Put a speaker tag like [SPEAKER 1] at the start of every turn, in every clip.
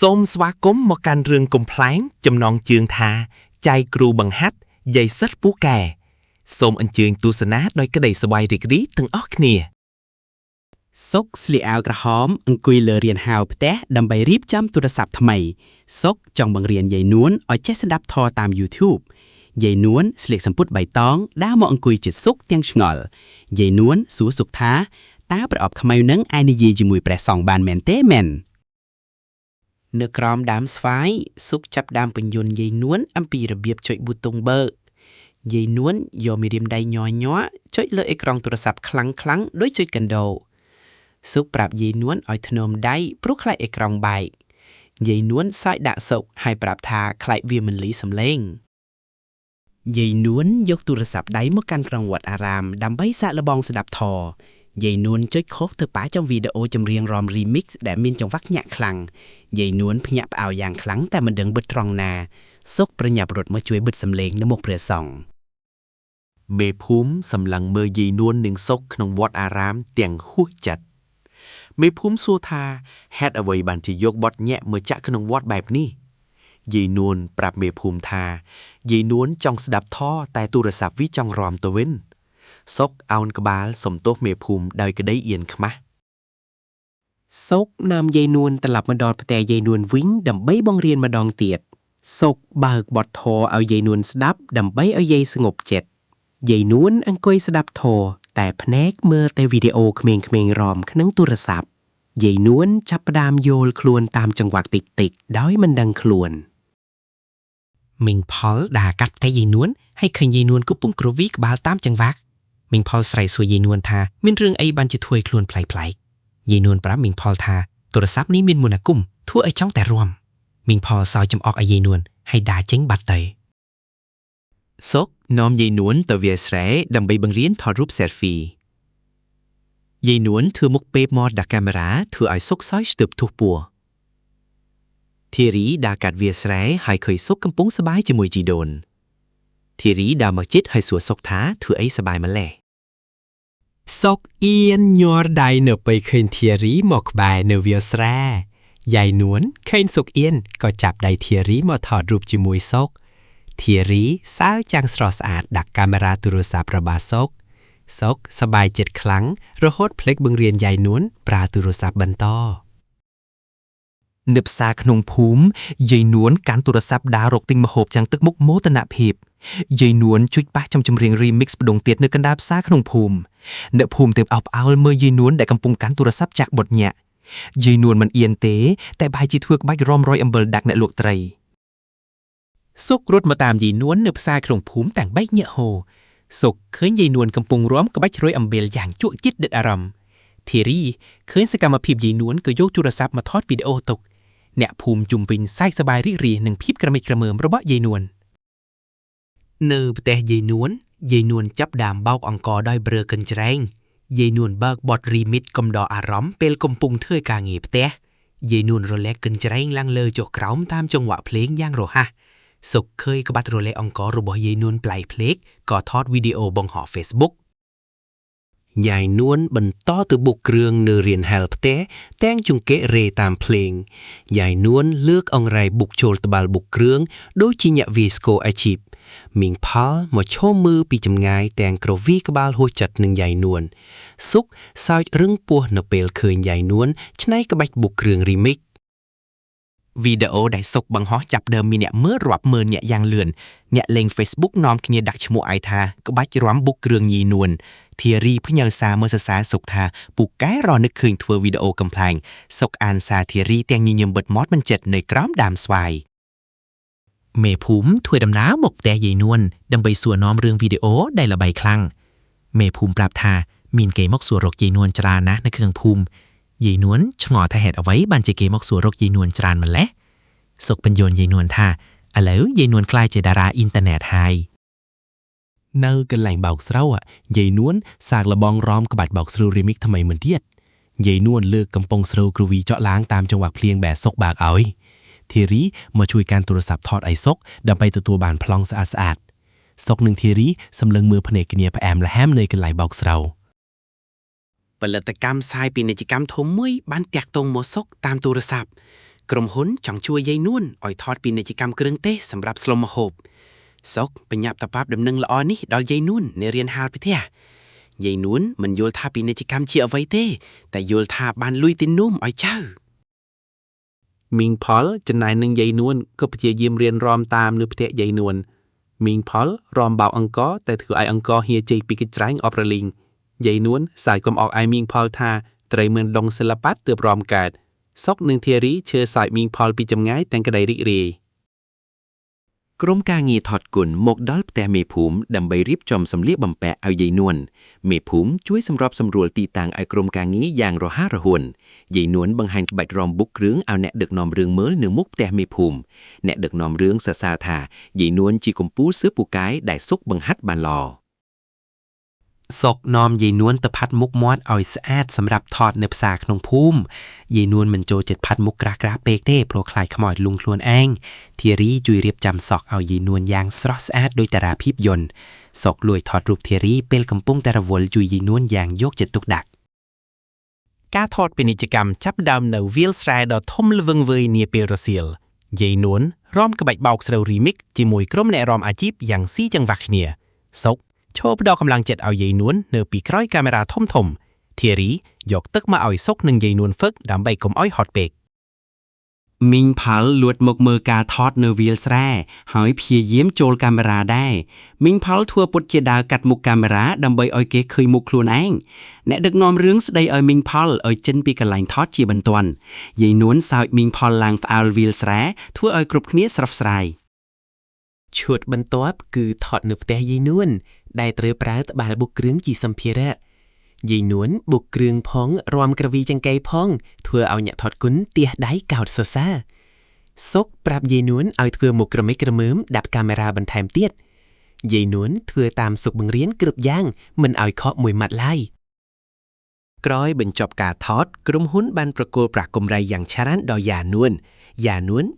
[SPEAKER 1] សូមស្វាគមន៍មកកាន់រឿងកំ pl ែងចំណងជើងថាចៃគ្រូបង្ហាត់យាយសិទ្ធពូកែសូមអញ្ជើញទស្សនាដោយក្តីសប្បាយរីករាយទាំងអស់គ្នាសុកស្លៀកអាវក្រហមអង្គុយលើរានហាវផ្ទះដើម្បីរៀបចំទូរស័ព្ទថ្មីសុកចង់បង្រៀនយាយនួនឲ្យចេះស្ដាប់ធម៌តាម YouTube យាយនួនស្លៀកសំពត់បៃតងដើរមកអង្គុយជិតសុកទាំងឆ្ងល់យាយនួនសួរសុកថាតើប្រអប់ខ្មៅនឹងអាចនិយាយជាមួយព្រះសង្ឃបានមែនទេមែននៅក្រោមដើមស្វាយសុកចាប់ដើមពន្យល់យាយនួនអំពីរបៀបចុចប៊ូតុងបើកយាយនួនយកមេរៀមដៃញ័រចុចលើអេក្រង់ទូរស័ព្ទខ្លាំងដូចចុចកណ្ដោសុកប្រាប់យាយនួនឲ្យធ្នមដៃព្រោះខ្លាចអេក្រង់បែកយាយនួនសើចដាក់សុកហើយប្រាប់ថាខ្លាចវាមិនលីសំឡេងយាយនួនយកទូរស័ព្ទដៃមកកាន់ក្រុងវត្តអារាមដើម្បីសាកល្បងស្ដាប់ធម៌យាយនួនចុចខុសទៅប៉ាtrongវីដេអូចម្រៀងរំ remix ដែលមានចង្វាក់ញាក់ខ្លាំងយាយនួនភ្ញាក់ផ្អើលយ៉ាងខ្លាំងតែមិនដឹងបិទត្រង់ណាសុកប្រញាប់រត់មកជួយបិទសំឡេងនៅមុខព្រះសង្ឃមេភូមិសម្លឹងមើលយាយនួននិងសុកក្នុងវត្តអារាមទាំងហួសចិត្តមេភូមិសួរថាហេតុអ្វីបានជាយកបទញាក់មកចាក់ក្នុងវត្តបែបនេះយាយនួនប្រាប់មេភូមិថាយាយនួនចង់ស្ដាប់ធម៌តែទូរស័ព្ទវាចង់រំទៅវិញសុកអោនក្បាលសំទោសមេភូមិដោយក្តីអៀនខ្មាស់សុកនាំយាយនួនត្រឡប់មកដល់ផ្ទះយាយនួនវិញដើម្បីបង្រៀនម្ដងទៀតសុកបើកបទធម៌ឲ្យយាយនួនស្ដាប់ដើម្បីឲ្យយាយស្ងប់ចិត្តយាយនួនអង្គុយស្ដាប់ធម៌តែភ្នែកមើលតែវីដេអូក្មេងៗរំក្នុងទូរស័ព្ទយាយនួនចាប់ផ្ដើមយល់ខ្លួនតាមចង្វាក់តិចៗដោយមិនដឹងខ្លួនមីងផលដើរកាត់ផ្ទះយាយនួនហើយឃើញយាយនួនកំពុងគ្រវីក្បាលតាមចង្វាក់មីងផលស្រែកសួរយាយនួនថាមានរឿងអីបានជាធ្វើឲ្យខ្លួនប្លែកៗយាយនួនប្រាប់មីងផលថាទូរស័ព្ទនេះមានមន្តអាគមធ្វើឲ្យចង់តែរាំមីងផលសើចចំអកឲ្យយាយនួនហើយដើរចេញបាត់ទៅសុកនាំយាយនួនទៅវាលស្រែដើម្បីបង្រៀនថតរូប selfie យាយនួនធ្វើមុខពេបមកដាក់កាមេរ៉ាធ្វើឲ្យសុកសើចស្ទើបទុះពោះធីរីដើរកាត់វាលស្រែហើយឃើញសុកកំពុងសប្បាយជាមួយជីដូនធីរីដើរមកជិតហើយសួរសុកថាធ្វើអីសប្បាយម្ល៉េះសុកអៀនញ័រដៃនៅពេលឃើញធីរីមកក្បែរនៅវាលស្រែយាយនួនឃើញសុកអៀនក៏ចាប់ដៃធីរីមកថតរូបជាមួយសុកធីរីសើចយ៉ាងស្រស់ស្អាតដាក់កាមេរ៉ាទូរស័ព្ទរបស់សុកសប្បាយចិត្តខ្លាំងរហូតភ្លេចបង្រៀនយាយនួនប្រើទូរស័ព្ទបន្តនៅផ្សារក្នុងភូមិយាយនួនកាន់ទូរស័ព្ទដើររកទិញម្ហូបចាំងទឹកមុខមោទនភាពយាយនួនជួយប៉ះចំចម្រៀង remix បដងទៀតនៅកណ្ដាលផ្សារក្នុងភូមិអ្នកភូមិទើបអោបអោលមើលយាយនួនដែលកំពុងកាន់ទូរស័ព្ទចាក់បត់ញាក់យាយនួនមិនអៀនទេតែបែរជាធ្វើក្បាច់រំរយអំបិលដាក់អ្នកលក់ត្រីសុករត់មកតាមយាយនួននៅផ្សារក្នុងភូមិទាំងបែកញាក់ហូរសុកឃើញយាយនួនកំពុងរាំក្បាច់រយអំបិលយ៉ាងជក់ចិត្តដិតអារម្មណ៍ធីរីឃើញសកម្មភាពយាយនួនក៏យកទូរស័ព្ទមកថតវីដេអូទុកអ្នកភូមិជុំវិញសើចសប្បាយរីករាយនឹងភាពក្រមិចក្រមើមរបស់យាយនួននៅផ្ទះយាយនួនចាប់ដើមបោកអង្ករដោយព្រើកិនច្រែងយាយនួនបើកបទ remix កំដរអារម្មណ៍ពេលកំពុងធ្វើការងារផ្ទះយាយនួនរលែកកិនច្រែងឡើងលើចុះក្រោមតាមចង្វាក់ភ្លេងយ៉ាងរហ័សសុកឃើញក្បាច់រលែកអង្កររបស់យាយនួនប្លែកភ្លេកក៏ថតវីដេអូបង្ហោះ Facebook យាយនួនបន្តទៅបុកគ្រឿងនៅរានហែលផ្ទះទាំងជង្គែករេតាមភ្លេងយាយនួនលើកអង្រែបុកចូលត្បាល់បុកគ្រឿងដូចជាអ្នកវាយស្គរអាជីពមីងផលមកឈមមើលពីចម្ងាយទាំងក្រវីក្បាលហួសចិត្តនឹងយាយនួនសុកសើចរឹងពោះនៅពេលឃើញយាយនួនច្នៃក្បាច់បុកគ្រឿង remix វីដេអូដែលសុកបង្ហោះចាប់ដើមមានអ្នកមើលរាប់ម៉ឺនអ្នកយ៉ាងលឿនអ្នកលេង Facebook នាំគ្នាដាក់ឈ្មោះឯថាក្បាច់រាំបុកគ្រឿងយាយនួនធីរីផ្ញើសារមកសរសើរសុកថាពូកែរនឹកឃើញធ្វើវីដេអូកំ pl ែងសុកអានសារធីរីទាំងញញឹមបិទមាត់មិនចិត្តនៅក្រោមដើមស្វាយមេភូមិធ្វើដំណើរមកផ្ទះយាយនួនដើម្បីសួរនាំរឿងវីដេអូដែលល្បីខ្លាំងមេភូមិប្រាប់ថាមានគេមកសួររកយាយនួនច្រើនណាស់នៅក្នុងភូមិយាយនួនឆ្ងល់ថាហេតុអ្វីបានជាគេមកសួររកយាយនួនច្រើនម្ល៉េះសុកបញ្យល់យាយនួនថាឥឡូវយាយនួនក្លាយជាតារាអ៊ីនធឺណិតហើយនៅកន្លែងបោកស្រូវយាយនួនសាកល្បងរំក្បាច់បោកស្រូវ remix ថ្មីមួយទៀតយាយនួនលើកកំប៉ុងស្រូវគ្រវីចော့ឡើងតាមចង្វាក់ភ្លៀងបែសុកបើកឲ្យធីរីមកជួយកាន់ទូរស័ព្ទថតឲ្យសុកដើម្បីទទួលបានប្លង់ស្អាតសុកនិងធីរីសម្លឹងមើលភ្នែកគ្នាផ្អែមល្ហែមនៅកន្លែងបោកស្រូវផលិតកម្មផ្សាយពាណិជ្ជកម្មធំមួយបានតាក់ទងមកសុកតាមទូរស័ព្ទ
[SPEAKER 2] ក្រុមហ៊ុនចង់ជួយយាយនួនឲ្យថតពាណិជ្ជកម្មគ្រឿងទេសសម្រាប់ស្លម្ហូបសុកបញ្ញាប់តប៉ាប់ដំណឹងល្អនេះដល់យាយនួននៅរៀនហាលផ្ទះយាយនួនមិនយល់ថាពាណិជ្ជកម្មជាអ្វីទេតែយល់ថាបានលុយទីនោមឲ្យចៅ
[SPEAKER 1] មីងផលចំណែកនឹងយាយនួនក៏ព្យាយាមរៀនរំតាមនៅផ្ទះយាយនួនមីងផលរំបោកអង្គតែធ្វើឲ្យអង្គហៀចេញពីកញ្ច្រែងអបរលីងយាយនួនសាយកុំអោកឲ្យមីងផលថាត្រីមិនដងសិល្បៈទើបរំកើតសុកនឹងធារីឈើសើចមីងផលពីចម្ងាយទាំងក្តីរីករាយក្រុមការងារថតគុណមកដល់ផ្ទះមេភូមិដើម្បីរៀបចំសម្លៀកបំពាក់ឲ្យយាយនួនមេភូមិជួយសម្របសម្រួលទីតាំងឲ្យក្រុមការងារយ៉ាងរហ័សរហួនយាយនួនបង្ហាញក្បាច់រំបុកគ្រឿងឲ្យអ្នកដឹកនាំរឿងមើលនៅមុខផ្ទះមេភូមិអ្នកដឹកនាំរឿងសរសើរថាយាយនួនជាកំពូលសឿពូកែដែលសុកបង្ហាត់បានល្អសុកនាំយាយនួនទៅផាត់មុខមាត់ឲ្យស្អាតសម្រាប់ថតនៅផ្សារក្នុងភូមិយាយនួនមិនចូលចិត្តផាត់មុខក្រាស់ៗពេកទេព្រោះខ្លាចខ្មោចលង់ខ្លួនឯងធារីជួយរៀបចំសក់ឲ្យយាយនួនយ៉ាងស្រស់ស្អាតដោយតារាភាពយន្តសុកលួចថតរូបធារីពេលកំពុងតែរវល់ជួយយាយនួនយ៉ាងយកចិត្តទុកដាក់ការថតពាណិជ្ជកម្មចាប់ផ្ដើមនៅវាលស្រែដ៏ធំល្វឹងវើយនាពេលរសៀលយាយនួនរំក្បាច់បោកស្រូវរីមិកជាមួយក្រុមអ្នករំអាជីពយ៉ាងស៊ីចង្វាក់គ្នាសុកឈោផ្ដល់កម្លាំងចិត្តឲ្យយាយនួននៅពីក្រោយកាមេរ៉ាធំធារីយកទឹកមកឲ្យសុកនិងយាយនួនហ្វឹកដើម្បីកុំឲ្យហត់ពេកមីងផលលួចមកមើលការថតនៅវាលស្រែហើយព្យាយាមចូលកាមេរ៉ាដែរមីងផលធ្វើពុតជាដើរកាត់មុខកាមេរ៉ាដើម្បីឲ្យគេឃើញមុខខ្លួនឯងអ្នកដឹកនាំរឿងស្ដីឲ្យមីងផលឲ្យចេញពីកន្លែងថតជាបន្ទាន់យាយនួនសើចមីងផលឡើងផ្អើលវាលស្រែធ្វើឲ្យគ្រប់គ្នាស្រស់ស្រាយឈុតបន្ទាប់គឺថតនៅផ្ទះយាយនួនដែលត្រូវប្រើត្បាល់បុកគ្រឿងជាសម្ភារៈយាយនួនបុកគ្រឿងផងរំក្រវីចង្កេះផងធ្វើឲ្យអ្នកថតគុណទះដៃកោតសរសើរសុកប្រាប់យាយនួនឲ្យធ្វើមុខក្រមិចក្រមើមដាក់កាមេរ៉ាបន្ថែមទៀតយាយនួនធ្វើតាមសុកបង្រៀនគ្រប់យ៉ាងមិនឲ្យខកមួយម៉ាត់ឡើយក្រោយបញ្ចប់ការថតក្រុមហ៊ុនបានប្រគល់ប្រាក់កម្រៃយ៉ាងច្រើនដល់យ៉ានួន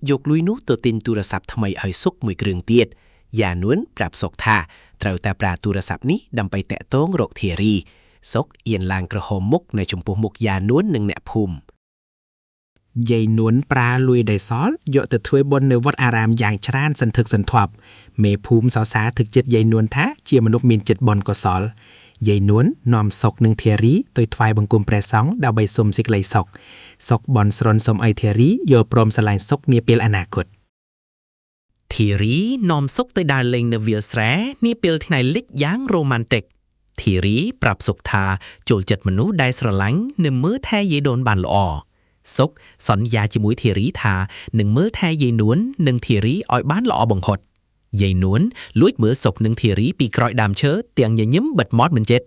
[SPEAKER 1] យកលុយនោះទៅទិញទូរស័ព្ទថ្មីឲ្យសុកមួយគ្រឿងទៀតយ៉ានួនប្រាប់សុកថាត្រូវតែប្រើទូរស័ព្ទនេះដើម្បីតាក់ទងរកធារីសុកអៀនឡើងក្រហមមុខនៅចំពោះមុខយ៉ានួននិងអ្នកភូមិយាយនួនប្រើលុយដែលសល់យកទៅធ្វើបុណ្យនៅវត្តអារាមយ៉ាងច្រើនសន្ធឹកសន្ធាប់មេភូមិសរសើរទឹកចិត្តយាយនួនថាជាមនុស្សមានចិត្តបុណ្យកុសលយាយនួននាំសុកនិងធារីទៅថ្វាយបង្គំព្រះសង្ឃដើម្បីសុំសេចក្តីសុខបន់ស្រន់សុំឲ្យធារីយល់ព្រមស្រឡាញ់សុកនាពេលអនាគតធារីនាំសុកទៅដើរលេងនៅវាលស្រែនាពេលថ្ងៃលិចយ៉ាងរ៉ូម៉ាន់ទិកធារីប្រាប់សុកថាចូលចិត្តមនុស្សដែលស្រឡាញ់និងមើលថែយាយដូនបានល្អសុកសន្យាជាមួយធារីថានឹងមើលថែយាយនួននិងធារីឲ្យបានល្អបំផុតយាយនួនលួចមើលសុកនិងធារីពីក្រោយដើមឈើទាំងញញឹមបិទមាត់មិនចិត្ត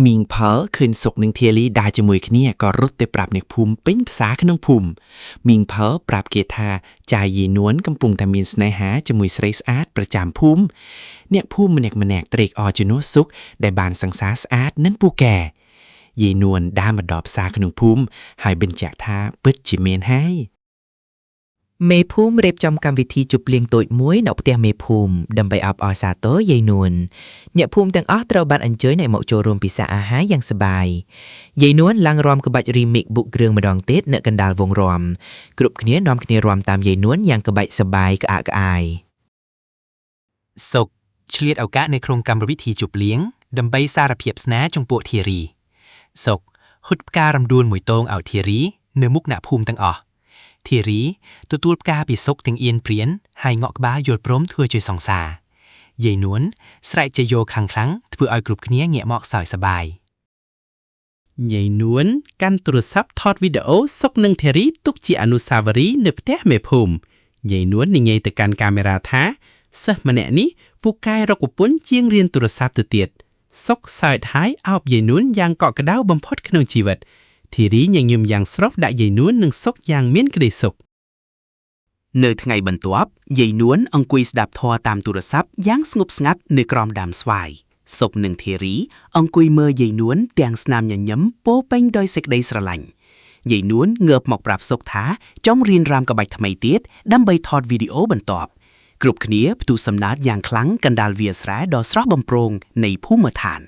[SPEAKER 1] មីងផលឃើញសុកនិងធារីដើរជាមួយគ្នាក៏រត់ទៅប្រាប់អ្នកភូមិពេញផ្សារក្នុងភូមិមីងផលប្រាប់គេថាចាយយាយនួនកំពុងតែមានស្នេហាជាមួយស្រីស្អាតប្រចាំភូមិអ្នកភូមិម្នាក់ត្រេកអរជំនួសសុកដែលបានសង្សារស្អាតនិងពូកែយាយនួនដើរមកដល់ផ្សារក្នុងភូមិហើយបញ្ជាក់ថាពិតជាមានហើយមេភូមិរៀបចំកម្មវិធីជប់លៀងតូចមួយនៅផ្ទះមេភូមិដើម្បីអបអរសាទរយាយនួនអ្នកភូមិទាំងអស់ត្រូវបានអញ្ជើញឲ្យមកចូលរួមពិសាអាហារយ៉ាងសប្បាយយាយនួនឡើងរាំក្បាច់រីមិកបុកគ្រឿងម្ដងទៀតនៅកណ្ដាលវង់រាំគ្រប់គ្នានាំគ្នារាំតាមយាយនួនយ៉ាងក្បាច់សប្បាយក្អាកក្អាយសុកឆ្លៀតឱកាសនៅក្នុងកម្មវិធីជប់លៀងដើម្បីសារភាពស្នេហ៍ចំពោះធារីសុកហុចផ្ការំដួលមួយតងឲ្យធារីនៅមុខអ្នកភូមិទាំងអស់ធារីទទួលផ្កាពីសុកទាំងអៀនព្រានហើយងក់ក្បាលយល់ព្រមធ្វើជាសង្សារយាយនួនស្រែកជាយោខ្លាំងធ្វើឲ្យគ្រប់គ្នាងាកមកសើចសប្បាយយាយនួនកាន់ទូរស័ព្ទថតវីដេអូសុកនិងធារីទុកជាអនុស្សាវរីយ៍នៅផ្ទះមេភូមិយាយនួននិយាយទៅកាន់កាមេរ៉ាថាសិស្សម្នាក់នេះពូកែរកប្រពន្ធជាងរៀនទូរស័ព្ទទៅទៀតសុកសើចហើយអោបយាយនួនយ៉ាងកក់ក្ដៅបំផុតក្នុងជីវិតធារីញញឹមយ៉ាងស្រស់ដាក់យាយនួននិងសុកយ៉ាងមានក្តីសុខនៅថ្ងៃបន្ទាប់យាយនួនអង្គុយស្ដាប់ធម៌តាមទូរស័ព្ទយ៉ាងស្ងប់ស្ងាត់នៅក្រោមដើមស្វាយសុកនិងធារីអង្គុយមើលយាយនួនទាំងស្នាមញញឹមពោពេញដោយសេចក្តីស្រឡាញ់យាយនួនងើបមកប្រាប់សុកថាចង់រៀនរាំក្បាច់ថ្មីទៀតដើម្បីថតវីដេអូបន្ទាប់គ្រប់គ្នាផ្ទុះសំណើចយ៉ាងខ្លាំងកណ្ដាលវាលស្រែដ៏ស្រស់បំព្រងនៃភូមិឋាន